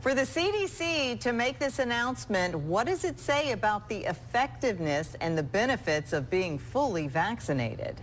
For the CDC to make this announcement, what does it say about the effectiveness and the benefits of being fully vaccinated?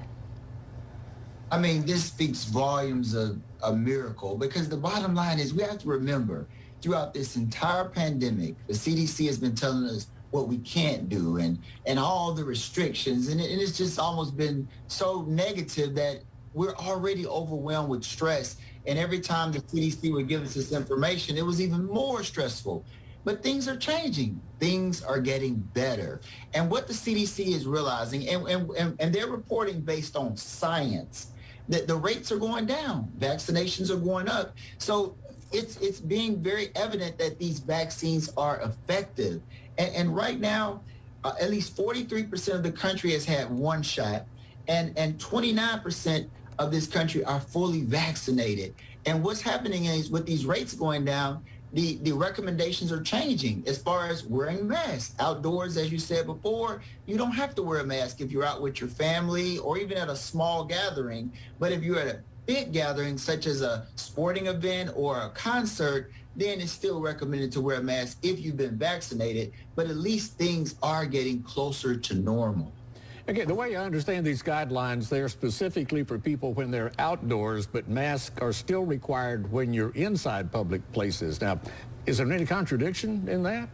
I mean, this speaks volumes of a miracle, because the bottom line is we have to remember throughout this entire pandemic, the CDC has been telling us what we can't do and all the restrictions. And it's just almost been so negative that we're already overwhelmed with stress. And every time the CDC would give us this information, it was even more stressful. But things are changing. Things are getting better. And what the CDC is realizing, and they're reporting based on science, that the rates are going down, vaccinations are going up. So it's being very evident that these vaccines are effective. And right now, at least 43% of the country has had one shot, and 29% of this country are fully vaccinated. And what's happening is, with these rates going down, the recommendations are changing as far as wearing masks. Outdoors, as you said before, you don't have to wear a mask if you're out with your family or even at a small gathering. But if you're at a big gathering, such as a sporting event or a concert, then it's still recommended to wear a mask if you've been vaccinated. But at least things are getting closer to normal. Okay, the way I understand these guidelines, they're specifically for people when they're outdoors, but masks are still required when you're inside public places. Now, is there any contradiction in that?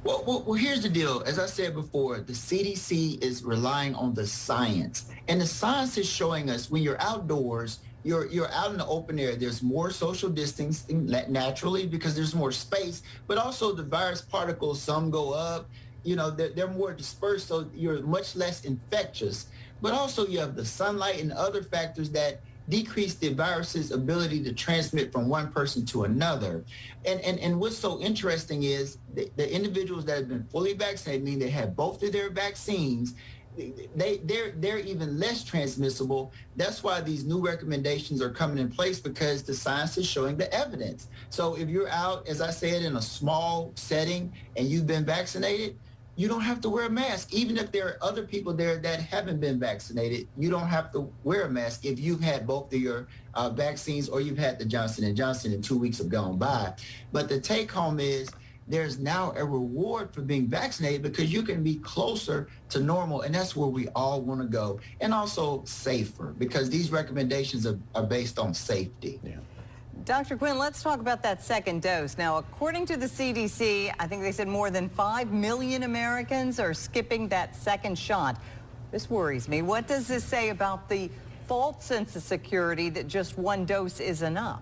Well, here's the deal. As I said before, the CDC is relying on the science. And the science is showing us when you're outdoors, you're out in the open air, there's more social distancing naturally because there's more space, but also the virus particles, some go up, they're more dispersed, so you're much less infectious. But also you have the sunlight and other factors that decrease the virus's ability to transmit from one person to another. And what's so interesting is the individuals that have been fully vaccinated, meaning they have both of their vaccines, they're even less transmissible. That's why these new recommendations are coming in place, because the science is showing the evidence. So if you're out, as I said, in a small setting and you've been vaccinated, you don't have to wear a mask. Even if there are other people there that haven't been vaccinated, you don't have to wear a mask if you've had both of your vaccines or you've had the Johnson & Johnson and 2 weeks have gone by. But the take home is there's now a reward for being vaccinated, because you can be closer to normal, and that's where we all want to go. And also safer, because these recommendations are based on safety. Yeah. Dr. Quinn, let's talk about that second dose. Now, according to the CDC, I think they said more than 5 million Americans are skipping that second shot. This worries me. What does this say about the false sense of security that just one dose is enough?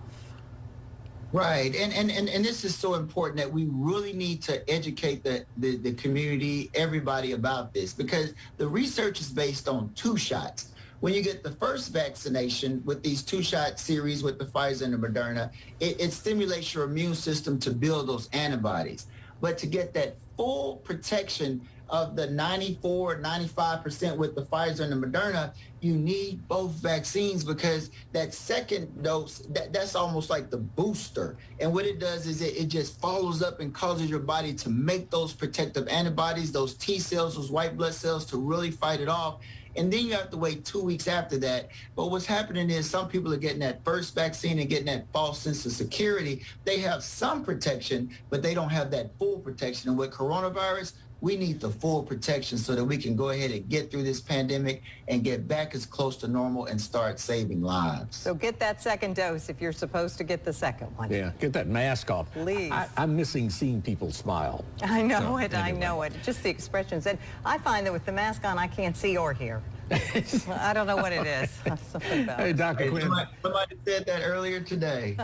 Right. And this is so important that we really need to educate the community, everybody, about this, because the research is based on 2 shots. When you get the first vaccination with these 2-shot series with the Pfizer and the Moderna, it stimulates your immune system to build those antibodies. But to get that full protection of the 94, 95% with the Pfizer and the Moderna, you need both vaccines, because that second dose, that's almost like the booster. And what it does is it just follows up and causes your body to make those protective antibodies, those T cells, those white blood cells, to really fight it off. And then you have to wait 2 weeks after that. But what's happening is some people are getting that first vaccine and getting that false sense of security. They have some protection, but they don't have that full protection. And with coronavirus, we need the full protection so that we can go ahead and get through this pandemic and get back as close to normal and start saving lives. So get that second dose if you're supposed to get the second one. Yeah, get that mask off. Please. I'm missing seeing people smile. I know So, it. anyway. I know it. Just the expressions. And I find that with the mask on, I can't see or hear. I don't know what it is. Something about Hey, it. Dr. Quinn. Somebody said that earlier today.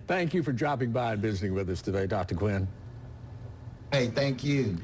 Thank you for dropping by and visiting with us today, Dr. Quinn. Hey, thank you.